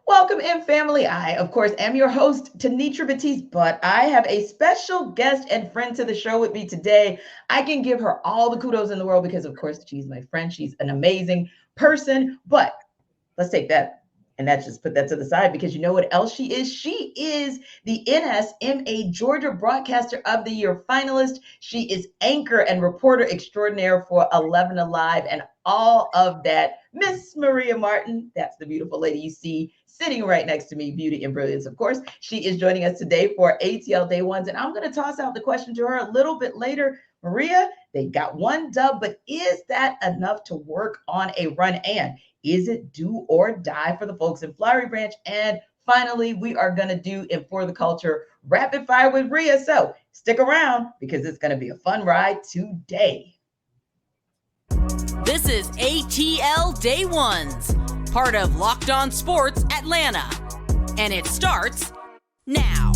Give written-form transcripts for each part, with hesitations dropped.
Welcome in, family. I, of course, am your host, Tenitra Batiste, but I have a special guest and friend to the show with me today. I can give her all the kudos in the world because, of course, she's my friend. She's an amazing person, but let's take that and that's just put that to the side because you know what else she is? She is the NSMA Georgia Broadcaster of the Year finalist. She is anchor and reporter extraordinaire for 11 Alive and all of that. Miss Maria Martin, that's the beautiful lady you see sitting right next to me, beauty and brilliance, of course. She is joining us today for ATL Day Ones, and I'm going to toss out the question to her a little bit later. Maria, they got one dub, but is that enough to work on a run? And is it do or die for the folks in Flowery Branch? And finally, we are going to do in For the Culture rapid fire with Maria. So stick around because it's going to be a fun ride today. This is ATL Day Ones, part of Locked On Sports Atlanta. And it starts now.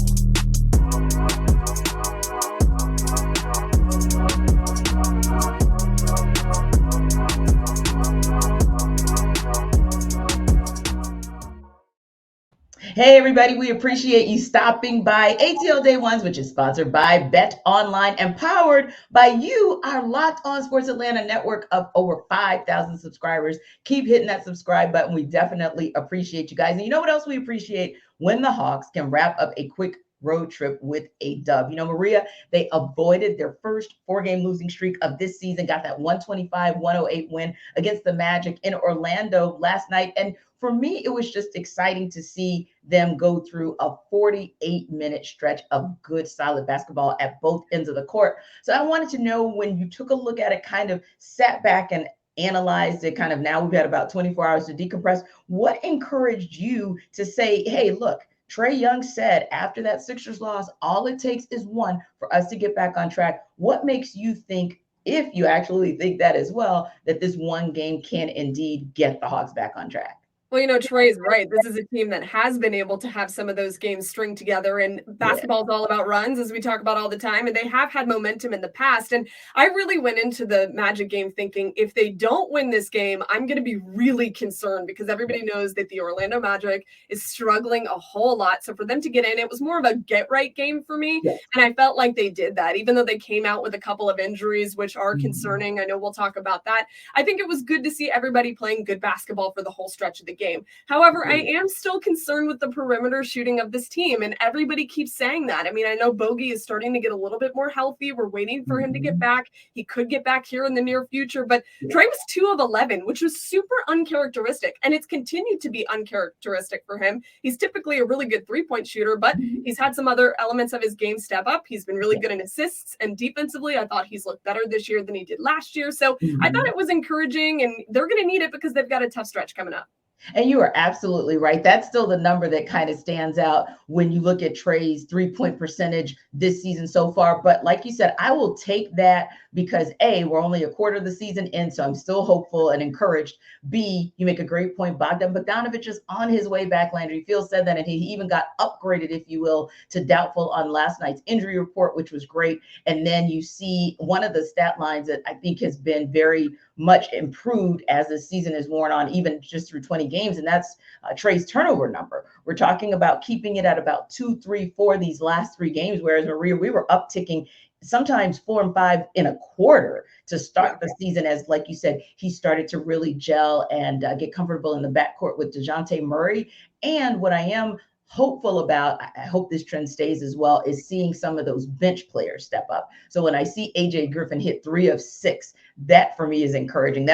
Hey, everybody, we appreciate you stopping by ATL Day Ones, which is sponsored by Bet Online and powered by you, our Locked On Sports Atlanta network of over 5,000 subscribers. Keep hitting that subscribe button. We definitely appreciate you guys. And you know what else we appreciate? When the Hawks can wrap up a quick road trip with a dub. You know, Maria, they avoided their first 4-game losing streak of this season, got that 125-108 win against the Magic in Orlando last night. And for me, it was just exciting to see them go through a 48-minute stretch of good, solid basketball at both ends of the court. So I wanted to know, when you took a look at it, kind of sat back and analyzed it, kind of now we've had about 24 hours to decompress, what encouraged you to say, hey, look, Trae Young said after that Sixers loss, all it takes is one for us to get back on track. What makes you think, if you actually think that as well, that this one game can indeed get the Hawks back on track? Well, Trae is right. This is a team that has been able to have some of those games string together, and basketball is all about runs, as we talk about all the time, and they have had momentum in the past. And I really went into the Magic game thinking, if they don't win this game, I'm going to be really concerned because everybody knows that the Orlando Magic is struggling a whole lot. So for them to get in, it was more of a get-right game for me, and I felt like they did that, even though they came out with a couple of injuries, which are concerning. I know we'll talk about that. I think it was good to see everybody playing good basketball for the whole stretch of the game. However, I am still concerned with the perimeter shooting of this team, and everybody keeps saying that. I mean, I know Bogey is starting to get a little bit more healthy. We're waiting for him to get back. He could get back here in the near future, but Trae was 2 of 11, which was super uncharacteristic, and it's continued to be uncharacteristic for him. He's typically a really good three-point shooter, but he's had some other elements of his game step up. He's been really good in assists, and defensively, I thought he's looked better this year than he did last year. So I thought it was encouraging, and they're going to need it because they've got a tough stretch coming up. And you are absolutely right. That's still the number that kind of stands out when you look at Trae's 3-point percentage this season so far. But like you said, I will take that because A, we're only a quarter of the season in, so I'm still hopeful and encouraged. B, you make a great point. Bogdan Bogdanovic is on his way back. Landry Fields said that, and he even got upgraded, if you will, to doubtful on last night's injury report, which was great. And then you see one of the stat lines that I think has been very much improved as the season is worn on, even just through 20 games, and that's Trae's turnover number. We're talking about keeping it at about 2, 3, 4 these last 3 games, whereas Maria, we were upticking sometimes 4 and 5 in a quarter to start the season, as, like you said, he started to really gel and get comfortable in the backcourt with DeJounte Murray. And what I am hopeful about, I hope this trend stays as well, is seeing some of those bench players step up. So when I see AJ Griffin hit 3 of 6, that for me is encouraging.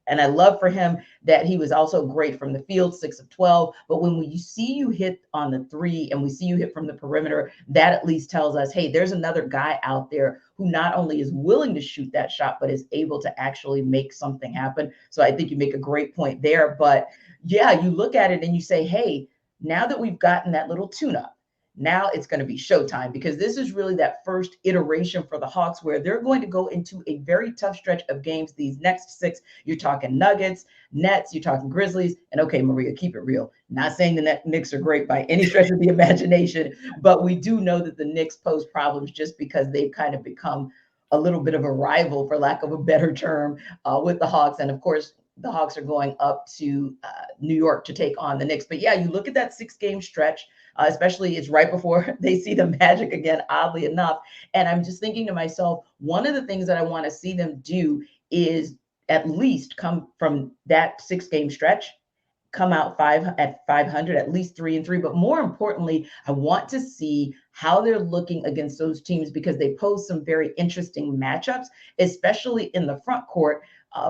And I love for him that he was also great from the field, 6 of 12. But when you see you hit on the 3 and we see you hit from the perimeter, that at least tells us, hey, there's another guy out there who not only is willing to shoot that shot, but is able to actually make something happen. So I think you make a great point there. But yeah, you look at it and you say, hey, now that we've gotten that little tune-up, now it's going to be showtime, because this is really that first iteration for the Hawks where they're going to go into a very tough stretch of games. These next 6, you're talking Nuggets, Nets, you're talking Grizzlies, and okay, Maria, keep it real. Not saying the Knicks are great by any stretch of the imagination, but we do know that the Knicks pose problems just because they've kind of become a little bit of a rival, for lack of a better term, with the Hawks. And of course, the Hawks are going up to New York to take on the Knicks. But yeah, you look at that 6-game stretch, especially it's right before they see the Magic again, oddly enough. And I'm just thinking to myself, one of the things that I want to see them do is at least come from that 6-game stretch, come out at 500, at least 3-3. But more importantly, I want to see how they're looking against those teams, because they pose some very interesting matchups, especially in the front court.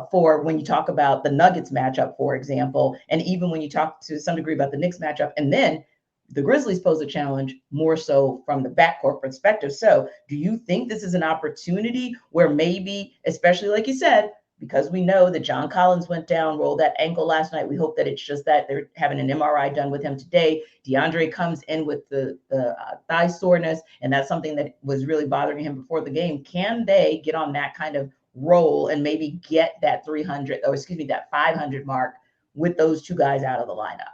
For when you talk about the Nuggets matchup, for example, and even when you talk to some degree about the Knicks matchup, and then the Grizzlies pose a challenge more so from the backcourt perspective. So do you think this is an opportunity where maybe, especially like you said, because we know that John Collins went down, rolled that ankle last night. We hope that it's just that they're having an MRI done with him today. DeAndre comes in with the thigh soreness, and that's something that was really bothering him before the game. Can they get on that kind of roll and maybe get that 500 mark with those two guys out of the lineup?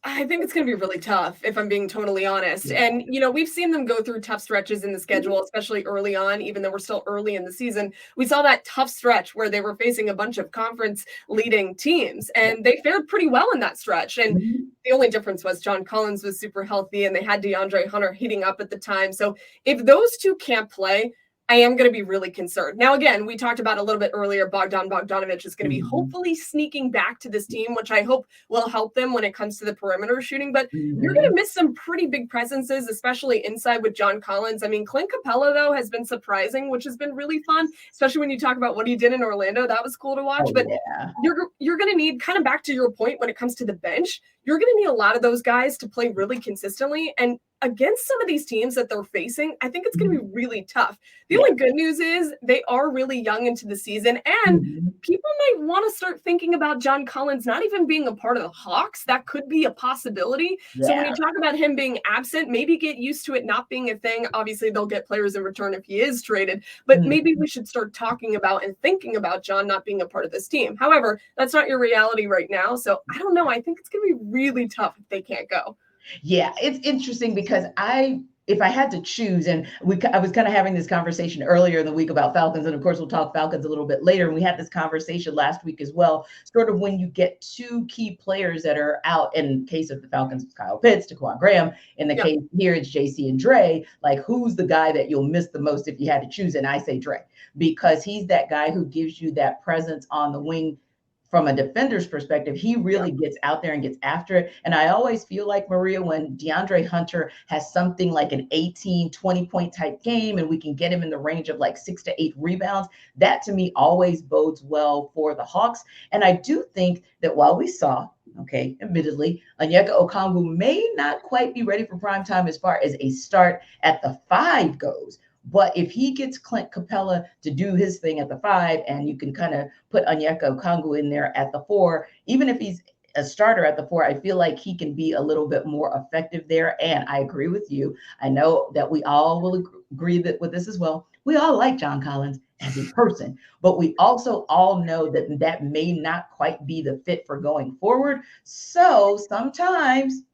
I think it's going to be really tough, if I'm being totally honest. Yeah. And, we've seen them go through tough stretches in the schedule, especially early on, even though we're still early in the season. We saw that tough stretch where they were facing a bunch of conference leading teams, and they fared pretty well in that stretch. And the only difference was John Collins was super healthy, and they had DeAndre Hunter heating up at the time. So if those two can't play, I am going to be really concerned. Now, again, we talked about a little bit earlier, Bogdanovich is going to be hopefully sneaking back to this team, which I hope will help them when it comes to the perimeter shooting. But you're going to miss some pretty big presences, especially inside with John Collins. I mean, Clint Capella, though, has been surprising, which has been really fun, especially when you talk about what he did in Orlando. That was cool to watch. But you're going to need, kind of back to your point when it comes to the bench, you're going to need a lot of those guys to play really consistently. And against some of these teams that they're facing, I think it's going to be really tough. The only good news is they are really young into the season, and people might want to start thinking about John Collins not even being a part of the Hawks. That could be a possibility. So when you talk about him being absent, maybe get used to it not being a thing. Obviously, they'll get players in return if he is traded, but maybe we should start talking about and thinking about John not being a part of this team. However, that's not your reality right now. So I don't know. I think it's going to be really tough if they can't go. Yeah, it's interesting because if I had to choose, and I was kind of having this conversation earlier in the week about Falcons, and of course we'll talk Falcons a little bit later, and we had this conversation last week as well, sort of when you get two key players that are out. In case of the Falcons, it's Kyle Pitts, Daquan Graham. In the case here, it's JC and Dre. Like, who's the guy that you'll miss the most if you had to choose? And I say Dre, because he's that guy who gives you that presence on the wing. From a defender's perspective, he really gets out there and gets after it. And I always feel like, Maria, when DeAndre Hunter has something like an 18, 20-point type game, and we can get him in the range of like 6 to 8 rebounds, that to me always bodes well for the Hawks. And I do think that while we saw, admittedly, Onyeka Okongwu may not quite be ready for prime time as far as a start at the 5 goes. But if he gets Clint Capella to do his thing at the 5, and you can kind of put Onyeka Okongwu in there at the 4, even if he's a starter at the 4, I feel like he can be a little bit more effective there. And I agree with you. I know that we all will agree with this as well. We all like John Collins as a person, but we also all know that that may not quite be the fit for going forward. So sometimes,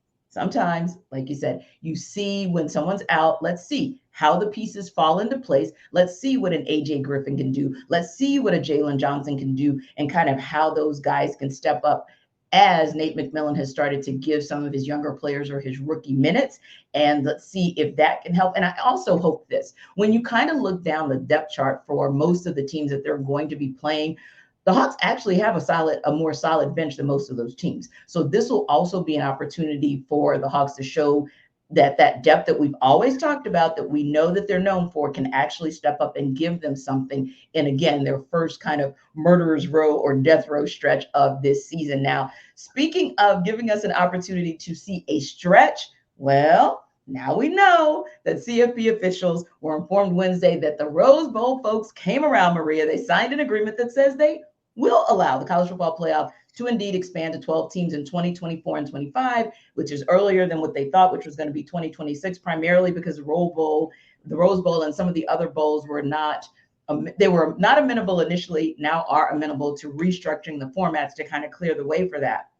like you said, you see when someone's out, let's see how the pieces fall into place. Let's see what an AJ Griffin can do. Let's see what a Jalen Johnson can do, and kind of how those guys can step up as Nate McMillan has started to give some of his younger players or his rookie minutes. And let's see if that can help. And I also hope this, when you kind of look down the depth chart for most of the teams that they're going to be playing, the Hawks actually have a more solid bench than most of those teams. So this will also be an opportunity for the Hawks to show that depth that we've always talked about, that we know that they're known for, can actually step up and give them something. And again, their first kind of murderer's row or death row stretch of this season. Now, speaking of giving us an opportunity to see a stretch, well, now we know that CFP officials were informed Wednesday that the Rose Bowl folks came around, Maria. They signed an agreement that says they will allow the college football playoff to indeed expand to 12 teams in 2024 and 25, which is earlier than what they thought, which was going to be 2026, primarily because the Rose Bowl and some of the other bowls were not amenable initially, now are amenable to restructuring the formats to kind of clear the way for that.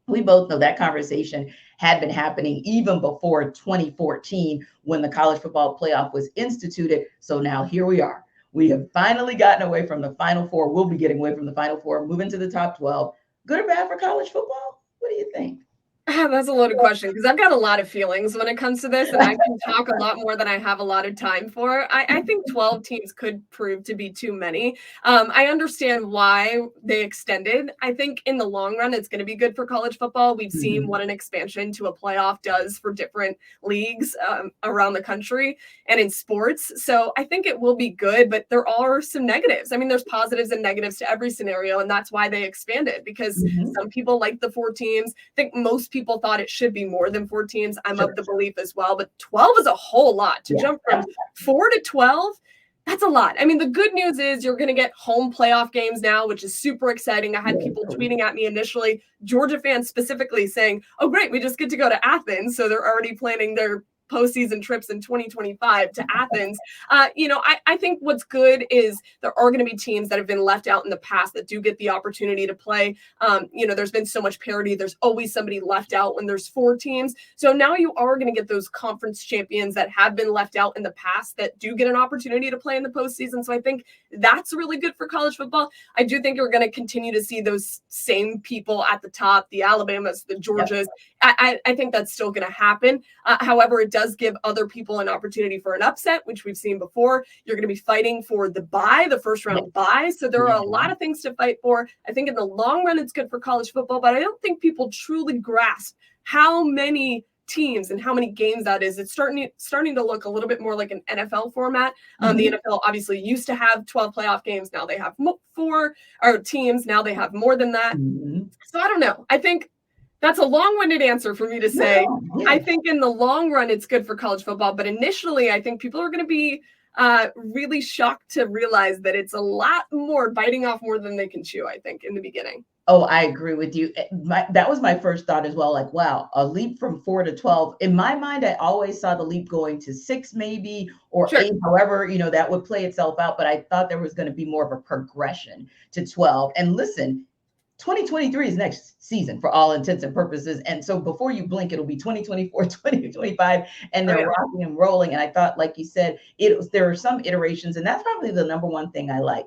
We both know that conversation had been happening even before 2014 when the college football playoff was instituted. So now here we are. We have finally gotten away from the Final Four. We'll be getting away from the Final Four, moving to the top 12. Good or bad for college football? What do you think? That's a loaded question because I've got a lot of feelings when it comes to this, and I can talk a lot more than I have a lot of time for. I think 12 teams could prove to be too many. I understand why they extended. I think in the long run, it's going to be good for college football. We've seen what an expansion to a playoff does for different leagues around the country and in sports. So I think it will be good, but there are some negatives. I mean, there's positives and negatives to every scenario, and that's why they expanded because some people like the 4 teams. I think most people thought it should be more than 4 teams. I'm of the belief as well, but 12 is a whole lot to jump from 4 to 12. That's a lot. I mean, the good news is you're going to get home playoff games now, which is super exciting. I had people tweeting at me initially, Georgia fans specifically saying, oh, great, we just get to go to Athens. So they're already planning their postseason trips in 2025 to Athens. I think what's good is there are going to be teams that have been left out in the past that do get the opportunity to play. There's been so much parity. There's always somebody left out when there's 4 teams. So now you are going to get those conference champions that have been left out in the past that do get an opportunity to play in the postseason. So I think that's really good for college football. I do think you're going to continue to see those same people at the top, the Alabamas, the Georgias. I think that's still going to happen. However, it does give other people an opportunity for an upset, which we've seen before. You're going to be fighting for the bye, the first round bye. So there are a lot of things to fight for. I think in the long run, it's good for college football, but I don't think people truly grasp how many teams and how many games that is. It's starting to look a little bit more like an NFL format. The NFL obviously used to have 12 playoff games. Now they have 4 teams. Now they have more than that. So I don't know. I think that's a long-winded answer for me to say. I think in the long run, it's good for college football. But initially, I think people are going to be really shocked to realize that it's a lot more biting off more than they can chew, I think, in the beginning. Oh, I agree with you. That was my first thought as well. Like, wow, a leap from 4 to 12. In my mind, I always saw the leap going to 6 maybe or 8, however, that would play itself out. But I thought there was going to be more of a progression to 12. And listen, 2023 is next season for all intents and purposes. And so before you blink, it'll be 2024, 2025, and they're rocking and rolling. And I thought, like you said, there are some iterations, and that's probably the number one thing I like.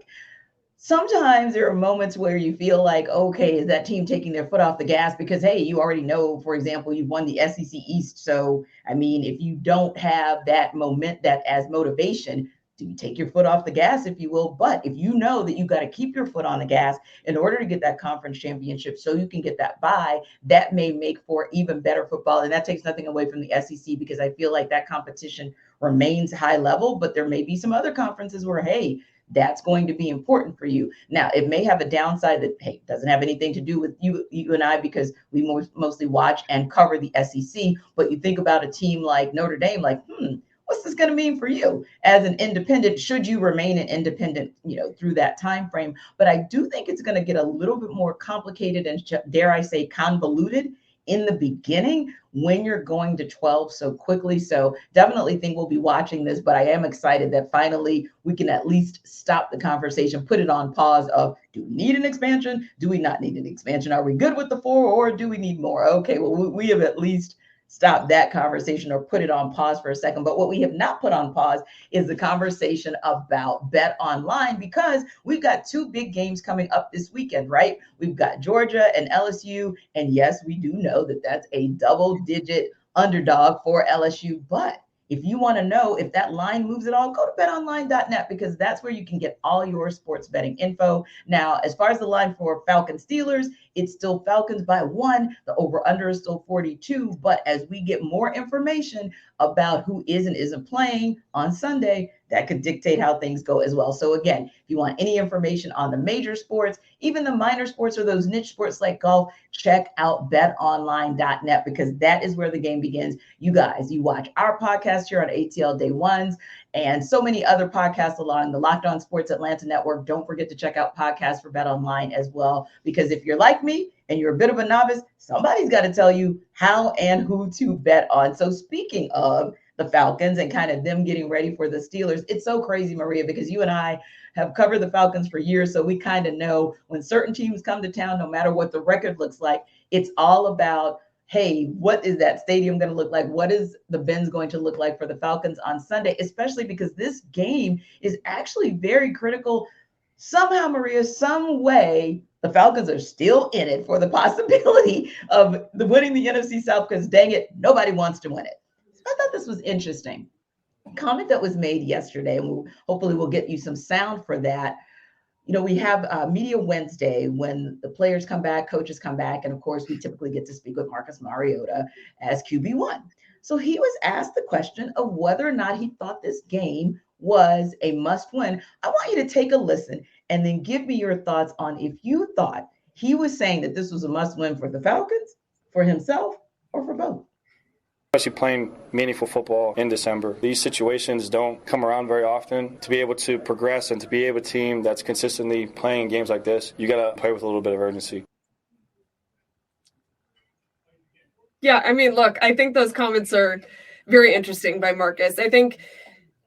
Sometimes there are moments where you feel like, okay, is that team taking their foot off the gas? Because, hey, you already know, for example, you've won the SEC East. So, I mean, if you don't have that that as motivation, do you take your foot off the gas, if you will? But if you know that you got to keep your foot on the gas in order to get that conference championship so you can get that bye, that may make for even better football. And that takes nothing away from the SEC because I feel like that competition remains high level, but there may be some other conferences where, hey, that's going to be important for you. Now, it may have a downside that, hey, doesn't have anything to do with you and I because we mostly watch and cover the SEC. But you think about a team like Notre Dame, like, what's this going to mean for you as an independent? Should you remain an independent, through that time frame? But I do think it's going to get a little bit more complicated and, dare I say, convoluted in the beginning when you're going to 12 so quickly. So definitely think we'll be watching this, but I am excited that finally we can at least stop the conversation, put it on pause of, do we need an expansion? Do we not need an expansion? Are we good with the 4 or do we need more? Okay, well, we have at least stop that conversation or put it on pause for a second. But what we have not put on pause is the conversation about Bet Online, because we've got 2 big games coming up this weekend, right? We've got Georgia and LSU. And yes, we do know that that's a double-digit underdog for LSU. But if you want to know if that line moves at all, go to betonline.net because that's where you can get all your sports betting info. Now, as far as the line for Falcons Steelers, it's still Falcons by 1. The over-under is still 42. But as we get more information about who is and isn't playing on Sunday, that could dictate how things go as well. So again, if you want any information on the major sports, even the minor sports or those niche sports like golf, check out betonline.net because that is where the game begins. You guys, you watch our podcast here on ATL Day Ones and so many other podcasts along the Locked On Sports Atlanta network. Don't forget to check out podcasts for Bet Online as well, because if you're like me and you're a bit of a novice, somebody's got to tell you how and who to bet on. So speaking of the Falcons and kind of them getting ready for the Steelers, it's so crazy, Maria, because you and I have covered the Falcons for years. So we kind of know when certain teams come to town, no matter what the record looks like, it's all about, hey, what is that stadium going to look like? What is the Benz going to look like for the Falcons on Sunday, especially because this game is actually very critical. Somehow, Maria, some way, the Falcons are still in it for the possibility of winning the NFC South because, dang it, nobody wants to win it. So I thought this was interesting. Comment that was made yesterday, and hopefully we'll get you some sound for that. We have Media Wednesday when the players come back, coaches come back, and of course, we typically get to speak with Marcus Mariota as QB1. So he was asked the question of whether or not he thought this game was a must-win. I want you to take a listen and then give me your thoughts on if you thought he was saying that this was a must-win for the Falcons, for himself, or for both. Especially playing meaningful football in December. These situations don't come around very often. To be able to progress and to be a team that's consistently playing games like this, you got to play with a little bit of urgency. Yeah, I mean, look, I think those comments are very interesting by Marcus. I think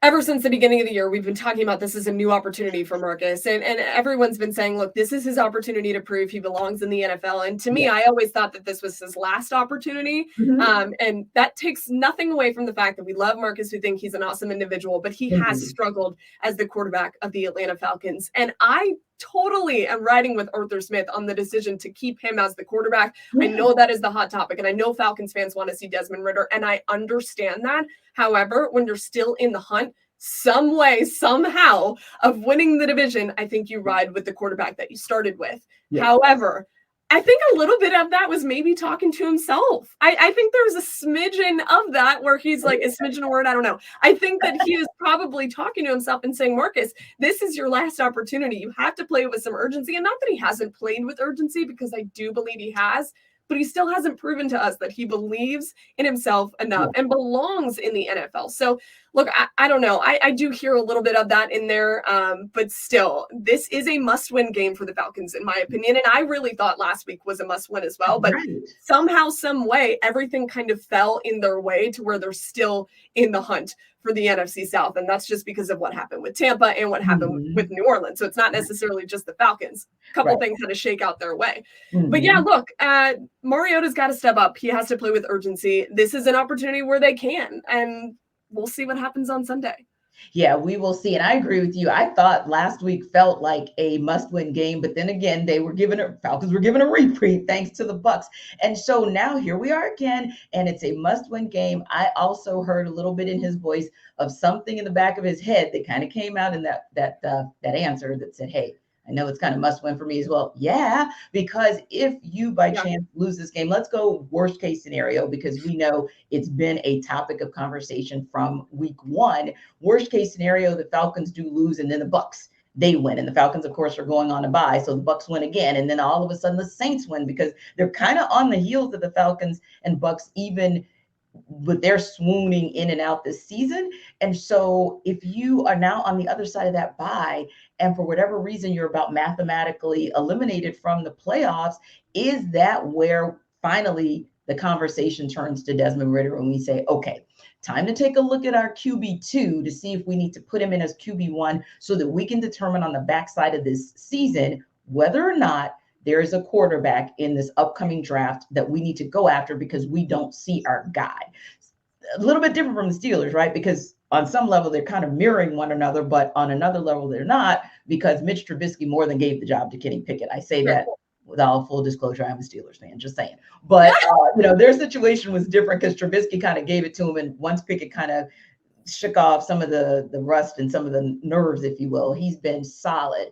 ever since the beginning of the year, we've been talking about this as a new opportunity for Marcus. And everyone's been saying, look, this is his opportunity to prove he belongs in the NFL. And to me, I always thought that this was his last opportunity. And that takes nothing away from the fact that we love Marcus. We think he's an awesome individual, but he has struggled as the quarterback of the Atlanta Falcons. And I totally am riding with Arthur Smith on the decision to keep him as the quarterback. I know that is the hot topic, and I know Falcons fans want to see Desmond Ridder, and I understand that. However, when you're still in the hunt, some way, somehow, of winning the division, I think you ride with the quarterback that you started with. However, I think a little bit of that was maybe talking to himself. I think there was a smidgen of that where he's like, is smidgen a word? I don't know. I think that he was probably talking to himself and saying, Marcus, this is your last opportunity. You have to play with some urgency. And not that he hasn't played with urgency, because I do believe he has, but he still hasn't proven to us that he believes in himself enough and belongs in the NFL. So look, I don't know. I do hear a little bit of that in there, but still, this is a must-win game for the Falcons, in my opinion. And I really thought last week was a must-win as well. But somehow, some way, everything kind of fell in their way to where they're still in the hunt for the NFC South. And that's just because of what happened with Tampa and what happened with New Orleans. So it's not necessarily just the Falcons. A couple things had to shake out their way. But yeah, look, Mariota's got to step up. He has to play with urgency. This is an opportunity where they can. And we'll see what happens on Sunday. Yeah, we will see. And I agree with you. I thought last week felt like a must-win game, but then again, Falcons were given a reprieve thanks to the Bucs. And so now here we are again, and it's a must-win game. I also heard a little bit in his voice of something in the back of his head that kind of came out in that answer that said, hey, I know it's kind of must win for me as well. Yeah, because if you by chance lose this game, let's go worst case scenario, because we know it's been a topic of conversation from week one. Worst case scenario, the Falcons do lose, and then the Bucs, they win. And the Falcons, of course, are going on a bye. So the Bucs win again. And then all of a sudden the Saints win, because they're kind of on the heels of the Falcons and Bucs, even with their swooning in and out this season. And so if you are now on the other side of that bye, and for whatever reason you're about mathematically eliminated from the playoffs, is that where finally the conversation turns to Desmond Ridder and we say, okay, time to take a look at our QB2 to see if we need to put him in as QB1 so that we can determine on the backside of this season whether or not there is a quarterback in this upcoming draft that we need to go after, because we don't see our guy. A little bit different from the Steelers, right? Because on some level, they're kind of mirroring one another, but on another level, they're not, because Mitch Trubisky more than gave the job to Kenny Pickett. I say that with all full disclosure. I'm a Steelers fan, just saying. But, their situation was different because Trubisky kind of gave it to him. And once Pickett kind of shook off some of the rust and some of the nerves, if you will, he's been solid.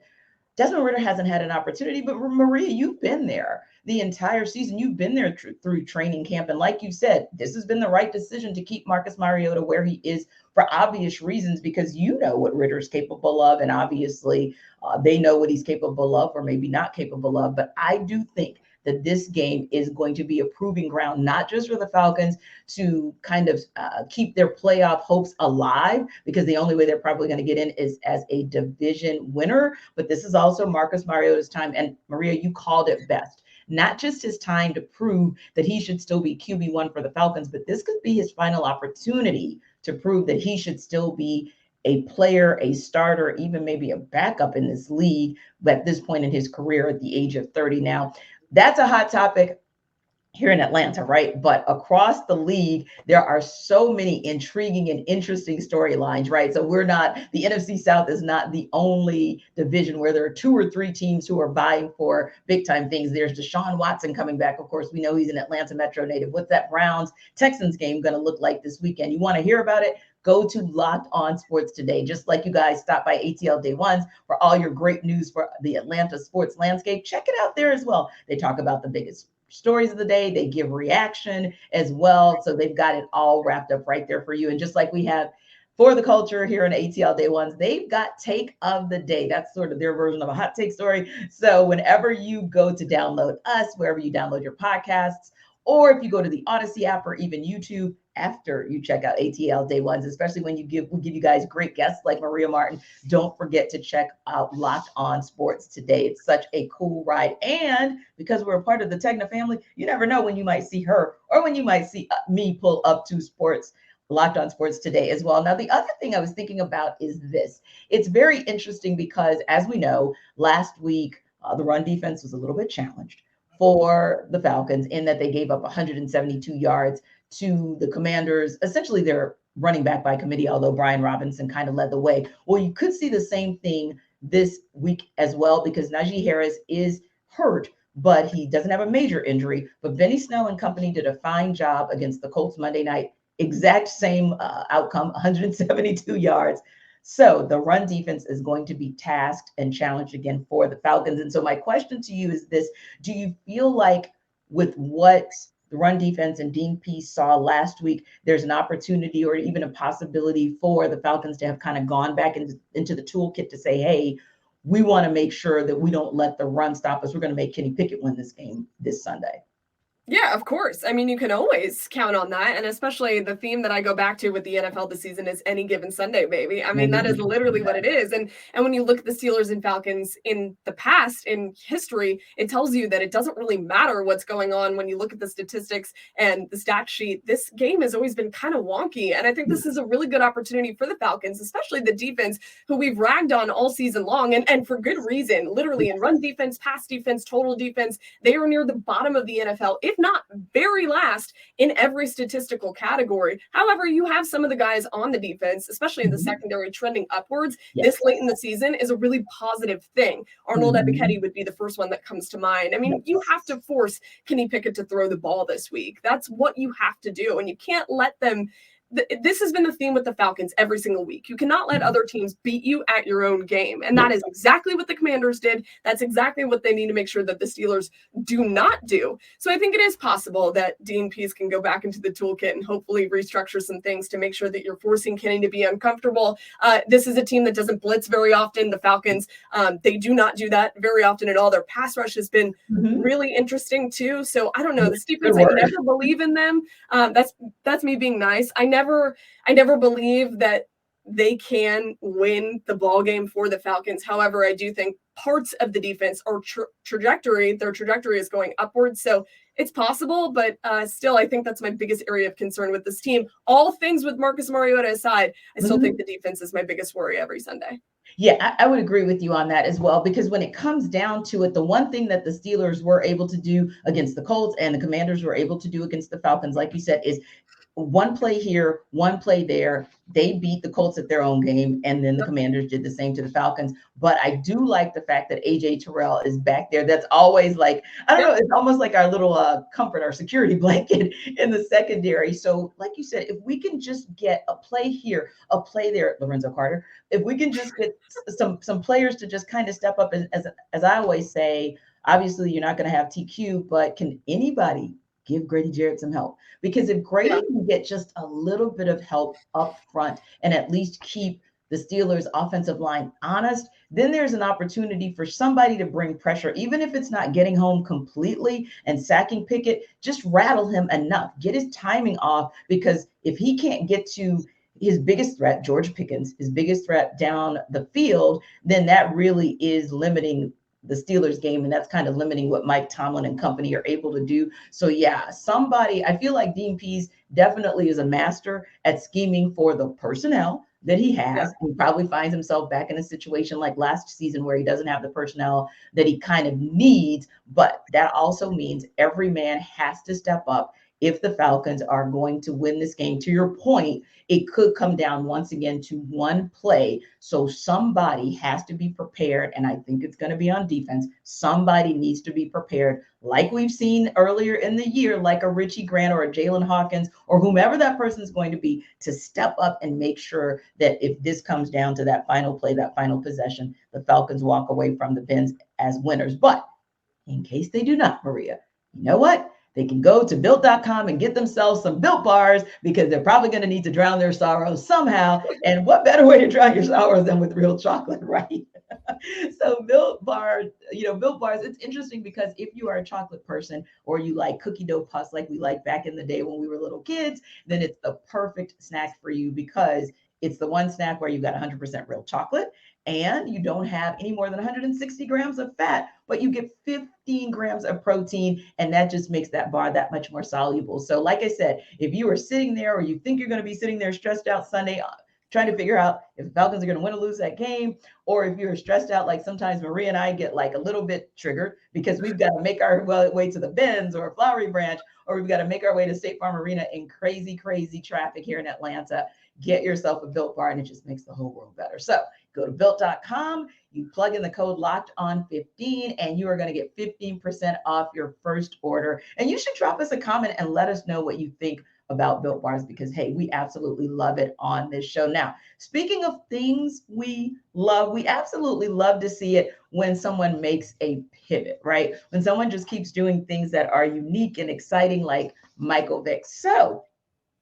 Desmond Ridder hasn't had an opportunity, but Maria, you've been there the entire season. You've been there through training camp. And like you said, this has been the right decision to keep Marcus Mariota where he is for obvious reasons, because you know what Ridder is capable of. And obviously they know what he's capable of, or maybe not capable of. But I do think that this game is going to be a proving ground, not just for the Falcons to kind of keep their playoff hopes alive, because the only way they're probably going to get in is as a division winner. But this is also Marcus Mariota's time. And Maria, you called it best. Not just his time to prove that he should still be QB1 for the Falcons, but this could be his final opportunity to prove that he should still be a player, a starter, even maybe a backup in this league at this point in his career at the age of 30 now. That's a hot topic. here in Atlanta, right? But across the league, there are so many intriguing and interesting storylines, right? So the NFC South is not the only division where there are 2 or 3 teams who are vying for big time things. There's Deshaun Watson coming back. Of course, we know he's an Atlanta Metro native. What's that Browns Texans game going to look like this weekend? You want to hear about it? Go to Locked On Sports today. Just like you guys stop by ATL Day Ones for all your great news for the Atlanta sports landscape. Check it out there as well. They talk about the biggest stories of the day. They give reaction as well. So they've got it all wrapped up right there for you. And just like we have for the culture here in ATL Day Ones, they've got Take of the Day. That's sort of their version of a hot take story. So whenever you go to download us, wherever you download your podcasts, or if you go to the Odyssey app or even YouTube after you check out ATL Day Ones, especially when we give you guys great guests like Maria Martin, don't forget to check out Locked On Sports today. It's such a cool ride. And because we're a part of the Tegna family, you never know when you might see her or when you might see me pull up to sports. Locked On Sports today as well. Now, the other thing I was thinking about is this. It's very interesting because, as we know, last week, the run defense was a little bit challenged for the Falcons in that they gave up 172 yards to the Commanders, essentially their running back by committee, although Brian Robinson kind of led the way. Well, you could see the same thing this week as well because Najee Harris is hurt, but he doesn't have a major injury. But Benny Snell and company did a fine job against the Colts Monday night. Exact same outcome, 172 yards. So the run defense is going to be tasked and challenged again for the Falcons. And so my question to you is this: do you feel like with what the run defense and Dean Pease saw last week, there's an opportunity or even a possibility for the Falcons to have kind of gone back into the toolkit to say, hey, we want to make sure that we don't let the run stop us. We're going to make Kenny Pickett win this game this Sunday. Yeah, of course. I mean, you can always count on that. And especially the theme that I go back to with the NFL this season is any given Sunday, baby. I mean, that is literally what it is. And when you look at the Steelers and Falcons in the past, in history, it tells you that it doesn't really matter what's going on when you look at the statistics and the stat sheet. This game has always been kind of wonky. And I think this is a really good opportunity for the Falcons, especially the defense, who we've ragged on all season long. And for good reason, literally in run defense, pass defense, total defense, they are near the bottom of the NFL, if not very last in every statistical category. However, you have some of the guys on the defense, especially in the secondary, trending upwards. This late in the season is a really positive thing. Arnold Ebiketie would be the first one that comes to mind. I mean, you have to force Kenny Pickett to throw the ball this week. That's what you have to do. And you can't let them. This has been the theme with the Falcons every single week. You cannot let other teams beat you at your own game. And that is exactly what the Commanders did. That's exactly what they need to make sure that the Steelers do not do. So I think it is possible that Dean Pease can go back into the toolkit and hopefully restructure some things to make sure that you're forcing Kenny to be uncomfortable. This is a team that doesn't blitz very often. The Falcons, they do not do that very often at all. Their pass rush has been really interesting too. So I don't know. The defense, I never believe in them. That's me being nice. I never believe that they can win the ball game for the Falcons. However, I do think parts of the defense are their trajectory is going upwards. So it's possible, but still, I think that's my biggest area of concern with this team. All things with Marcus Mariota aside, I still think the defense is my biggest worry every Sunday. Yeah, I would agree with you on that as well, because when it comes down to it, the one thing that the Steelers were able to do against the Colts and the Commanders were able to do against the Falcons, like you said, is one play here, one play there. They beat the Colts at their own game, and then the Commanders did the same to the Falcons. But I do like the fact that A.J. Terrell is back there. That's always like, I don't know, it's almost like our little comfort, our security blanket in the secondary. So like you said, if we can just get a play here, a play there, Lorenzo Carter, if we can just get some players to just kind of step up, as I always say, obviously you're not going to have TQ, but can anybody give Grady Jarrett some help? Because if Grady can get just a little bit of help up front and at least keep the Steelers offensive line honest, then there's an opportunity for somebody to bring pressure, even if it's not getting home completely and sacking Pickett, just rattle him enough, get his timing off, because if he can't get to his biggest threat, George Pickens, his biggest threat down the field, then that really is limiting the Steelers game, and that's kind of limiting what Mike Tomlin and company are able to do. So yeah, I feel like Dean Pease definitely is a master at scheming for the personnel, that he has. He probably finds himself back in a situation like last season where he doesn't have the personnel that he kind of needs. But that also means every man has to step up if the Falcons are going to win this game. To your point, it could come down once again to one play. So somebody has to be prepared, and I think it's going to be on defense. Somebody needs to be prepared, like we've seen earlier in the year, like a Richie Grant or a Jalen Hawkins or whomever that person is going to be, to step up and make sure that if this comes down to that final play, that final possession, the Falcons walk away from the bins as winners. But in case they do not, Maria, you know what? They can go to built.com and get themselves some Built Bars, because they're probably going to need to drown their sorrows somehow. And what better way to drown your sorrows than with real chocolate, right? So Built Bars, Built Bars, it's interesting because if you are a chocolate person or you like cookie dough puffs like we liked back in the day when we were little kids, then it's the perfect snack for you, because it's the one snack where you've got 100% real chocolate and you don't have any more than 160 grams of fat, but you get 15 grams of protein, and that just makes that bar that much more soluble. So like I said, if you are sitting there or you think you're going to be sitting there stressed out Sunday, trying to figure out if the Falcons are going to win or lose that game, or if you're stressed out, like sometimes Maria and I get like a little bit triggered because we've got to make our way to the Benz or Flowery Branch, or we've got to make our way to State Farm Arena in crazy, crazy traffic here in Atlanta. Get yourself a Built Bar, and it just makes the whole world better. So go to built.com, you plug in the code LOCKEDON15, and you are going to get 15% off your first order. And you should drop us a comment and let us know what you think about Built Bars, because, hey, we absolutely love it on this show. Now, speaking of things we love, we absolutely love to see it when someone makes a pivot, right? When someone just keeps doing things that are unique and exciting, like Michael Vick. So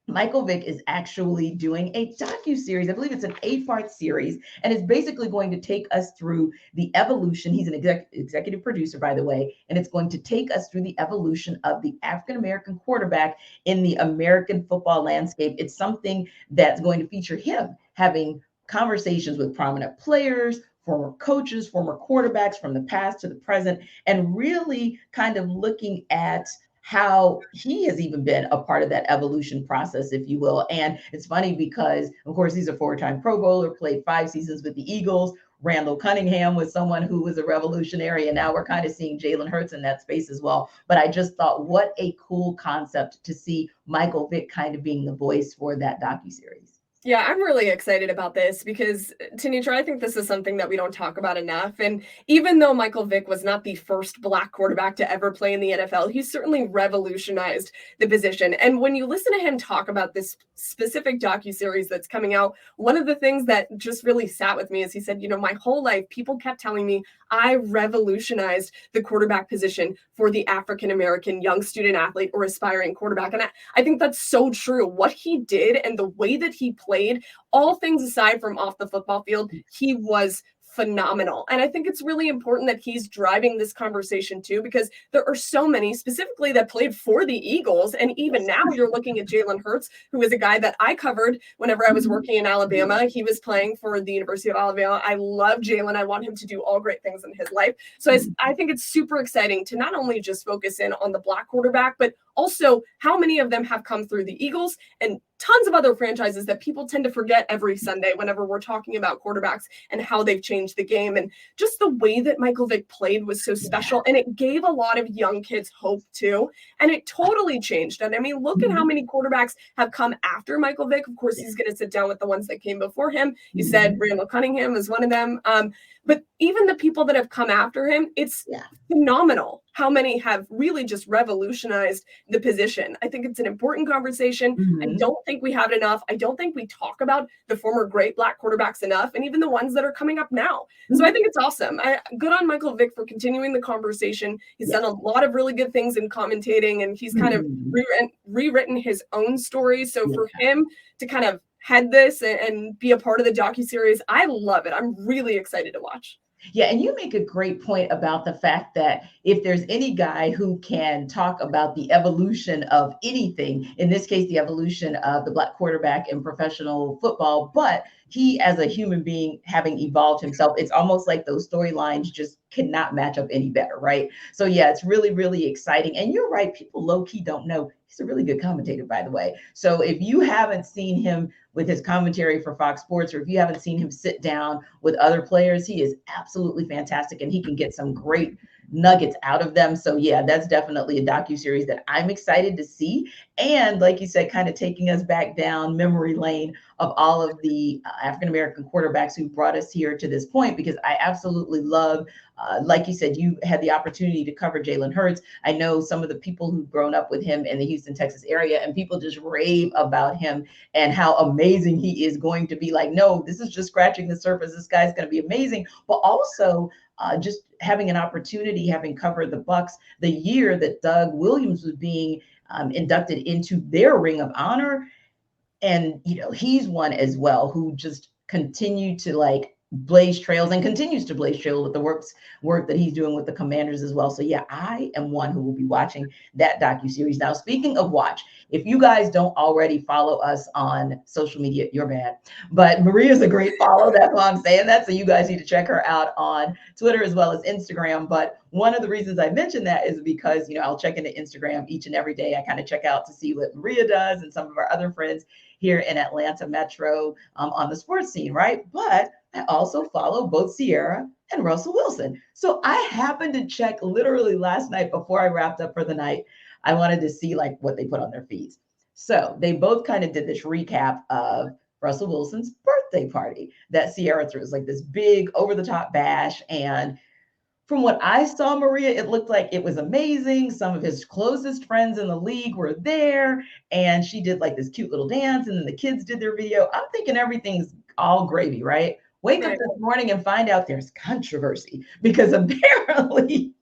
Michael Vick is actually doing a docu-series. I believe it's an 8-part series, and it's basically going to take us through the evolution. He's an executive producer, by the way, and it's going to take us through the evolution of the African-American quarterback in the American football landscape. It's something that's going to feature him having conversations with prominent players, former coaches, former quarterbacks from the past to the present, and really kind of looking at how he has even been a part of that evolution process, if you will. And it's funny because, of course, he's a 4-time Pro Bowler, played 5 seasons with the Eagles. Randall Cunningham was someone who was a revolutionary, and now we're kind of seeing Jalen Hurts in that space as well. But I just thought, what a cool concept to see Michael Vick kind of being the voice for that docuseries. Yeah, I'm really excited about this because, Tenitra, I think this is something that we don't talk about enough. And even though Michael Vick was not the first Black quarterback to ever play in the NFL, he certainly revolutionized the position. And when you listen to him talk about this specific docuseries that's coming out, one of the things that just really sat with me is he said, my whole life, people kept telling me I revolutionized the quarterback position for the African-American young student athlete or aspiring quarterback. And I think that's so true. What he did and the way that he played, all things aside from off the football field, he was phenomenal. And I think it's really important that he's driving this conversation too, because there are so many specifically that played for the Eagles. And even now you're looking at Jalen Hurts, who is a guy that I covered whenever I was working in Alabama. He was playing for the University of Alabama. I love Jalen. I want him to do all great things in his life. So I think it's super exciting to not only just focus in on the Black quarterback, but also how many of them have come through the Eagles and tons of other franchises that people tend to forget every Sunday whenever we're talking about quarterbacks and how they've changed the game. And just the way that Michael Vick played was so special. And it gave a lot of young kids hope too. And it totally changed. And I mean, look at how many quarterbacks have come after Michael Vick. Of course, he's going to sit down with the ones that came before him. You said Randall Cunningham is one of them. But even the people that have come after him, it's phenomenal how many have really just revolutionized the position. I think it's an important conversation. I don't think we have it enough. I don't think we talk about the former great Black quarterbacks enough, and even the ones that are coming up now. So I think it's awesome. Good on Michael Vick for continuing the conversation. He's done a lot of really good things in commentating, and he's kind of rewritten his own story. So for him to kind of head this and be a part of the docuseries, I love it. I'm really excited to watch. Yeah, and you make a great point about the fact that if there's any guy who can talk about the evolution of anything, in this case, the evolution of the Black quarterback in professional football, but he as a human being having evolved himself, it's almost like those storylines just cannot match up any better, right? So yeah, it's really, really exciting. And you're right, people low-key don't know. He's a really good commentator, by the way. So if you haven't seen him with his commentary for Fox Sports, or if you haven't seen him sit down with other players, he is absolutely fantastic, and he can get some great nuggets out of them. So yeah, that's definitely a docu-series that I'm excited to see. And like you said, kind of taking us back down memory lane of all of the African-American quarterbacks who brought us here to this point, because I absolutely love, like you said, you had the opportunity to cover Jalen Hurts. I know some of the people who've grown up with him in the Houston, Texas area, and people just rave about him and how amazing he is going to be. Like, no, this is just scratching the surface. This guy's going to be amazing. But also just having an opportunity, having covered the Bucs the year that Doug Williams was being inducted into their Ring of Honor. And, you know, he's one as well who just continued to like blaze trails and continues to blaze trails with the work that he's doing with the Commanders as well. So yeah, I am one who will be watching that docu-series. Now, speaking of watch, if you guys don't already follow us on social media, you're bad. But Maria's a great follow. That's why I'm saying that. So you guys need to check her out on Twitter as well as Instagram. But one of the reasons I mentioned that is because, you know, I'll check into Instagram each and every day. I kind of check out to see what Maria does and some of our other friends here in Atlanta Metro on the sports scene, right? But I also follow both Sierra and Russell Wilson. So I happened to check literally last night before I wrapped up for the night. I wanted to see like what they put on their feeds. So they both kind of did this recap of Russell Wilson's birthday party that Sierra threw. It was like this big over-the-top bash. And from what I saw, Maria, it looked like it was amazing. Some of his closest friends in the league were there, and she did like this cute little dance, and then the kids did their video. I'm thinking everything's all gravy, right? Wake up this morning and find out there's controversy because apparently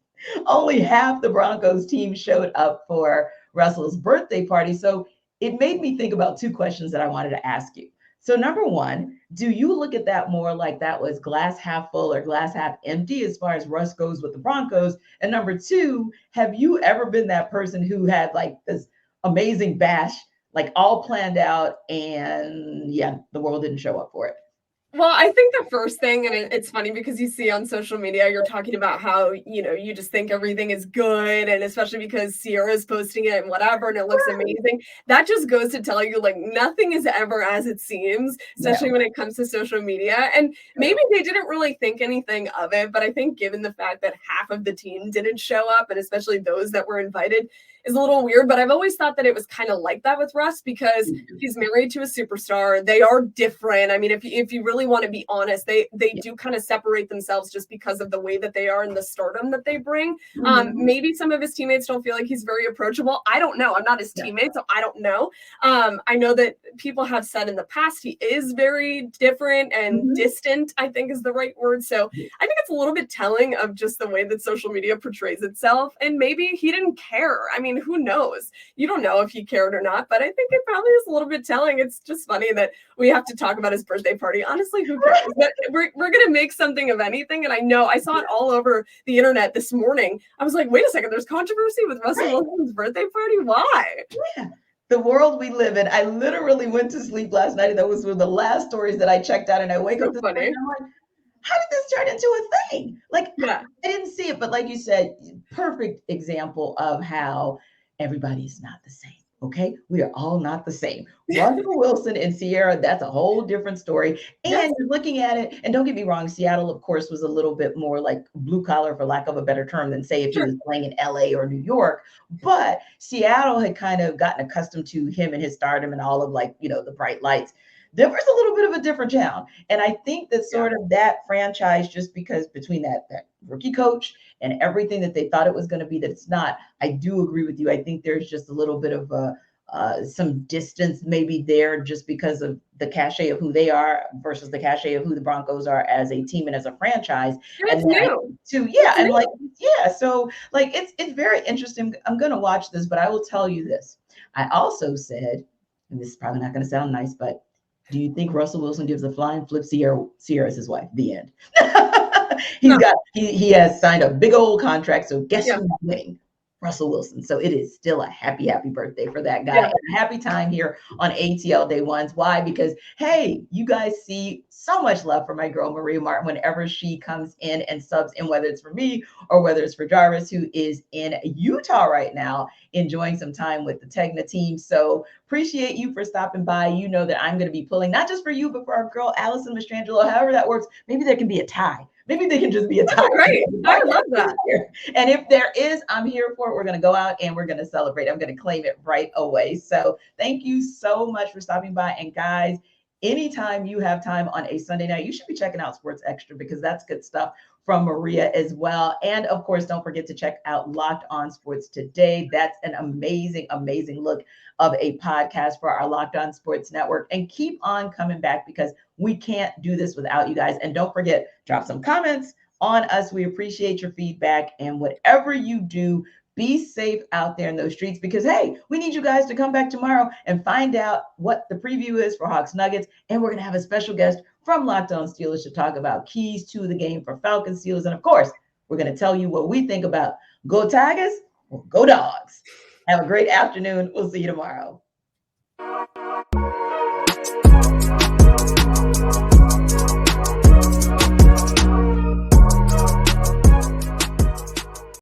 only half the Broncos team showed up for Russell's birthday party. So it made me think about two questions that I wanted to ask you. So number one, do you look at that more like that was glass half full or glass half empty as far as Russ goes with the Broncos? And number two, have you ever been that person who had like this amazing bash, like all planned out, and yeah, the world didn't show up for it? Well, I think the first thing, and it's funny because you see on social media, you're talking about how, you know, you just think everything is good. And especially because Sierra's posting it and whatever, and it looks amazing. That just goes to tell you, like, nothing is ever as it seems, especially when it comes to social media. And maybe they didn't really think anything of it. But I think given the fact that half of the team didn't show up, and especially those that were invited, is a little weird. But I've always thought that it was kind of like that with Russ because he's married to a superstar. They are different. I mean, if you really want to be honest, they do kind of separate themselves just because of the way that they are and the stardom that they bring. Maybe some of his teammates don't feel like he's very approachable. I don't know. I'm not his teammate, so I don't know. I know that people have said in the past he is very different and distant, I think is the right word. So I think it's a little bit telling of just the way that social media portrays itself. And maybe he didn't care. I mean, who knows? You don't know if he cared or not, but I think it probably is a little bit telling. It's just funny that we have to talk about his birthday party. Honestly, who cares? But we're going to make something of anything. And I know I saw it all over the internet this morning. I was like, wait a second, there's controversy with Russell Wilson's birthday party? Why? Yeah. The world we live in. I literally went to sleep last night, and that was one of the last stories that I checked out. And I wake up this morning and I'm like, how did this turn into a thing? Like, I didn't see it, but like you said, perfect example of how everybody's not the same. Okay, we are all not the same. Russell Wilson and Sierra, that's a whole different story. And you're looking at it, and don't get me wrong, Seattle, of course, was a little bit more like blue collar, for lack of a better term, than say if he was playing in LA or New York. But Seattle had kind of gotten accustomed to him and his stardom and all of, like, you know, the bright lights. Denver's a little bit of a different town. And I think that sort of that franchise, just because between that rookie coach and everything that they thought it was going to be, that it's not. I do agree with you. I think there's just a little bit of some distance maybe there just because of the cachet of who they are versus the cachet of who the Broncos are as a team and as a franchise. And new. So like it's very interesting. I'm going to watch this, but I will tell you this. I also said, and this is probably not going to sound nice, but do you think Russell Wilson gives a flying flip? Sierra's his wife. The end. He has signed a big old contract. So guess who's winning? Russell Wilson. So it is still a happy birthday for that guy. Yeah. And a happy time here on ATL Day Ones. Why? Because, hey, you guys see so much love for my girl, Maria Martin, whenever she comes in and subs in, whether it's for me or whether it's for Jarvis, who is in Utah right now, enjoying some time with the Tegna team. So appreciate you for stopping by. You know that I'm going to be pulling, not just for you, but for our girl, Allison Mastrangelo, however that works. Maybe there can be a tie. Maybe they can just be a tie. Right. I love that. And if there is, I'm here for it. We're going to go out and we're going to celebrate. I'm going to claim it right away. So thank you so much for stopping by. And guys, anytime you have time on a Sunday night, you should be checking out Sports Extra because that's good stuff from Maria as well. And of course, don't forget to check out Locked On Sports Today. That's an amazing look of a podcast for our Locked On Sports Network. And keep on coming back because we can't do this without you guys. And don't forget, drop some comments on us. We appreciate your feedback. And whatever you do, be safe out there in those streets because, hey, we need you guys to come back tomorrow and find out what the preview is for Hawks Nuggets. And we're going to have a special guest from Locked On Steelers to talk about keys to the game for Falcons Steelers. And of course, we're going to tell you what we think about go Tigers or go Dogs. Have a great afternoon. We'll see you tomorrow.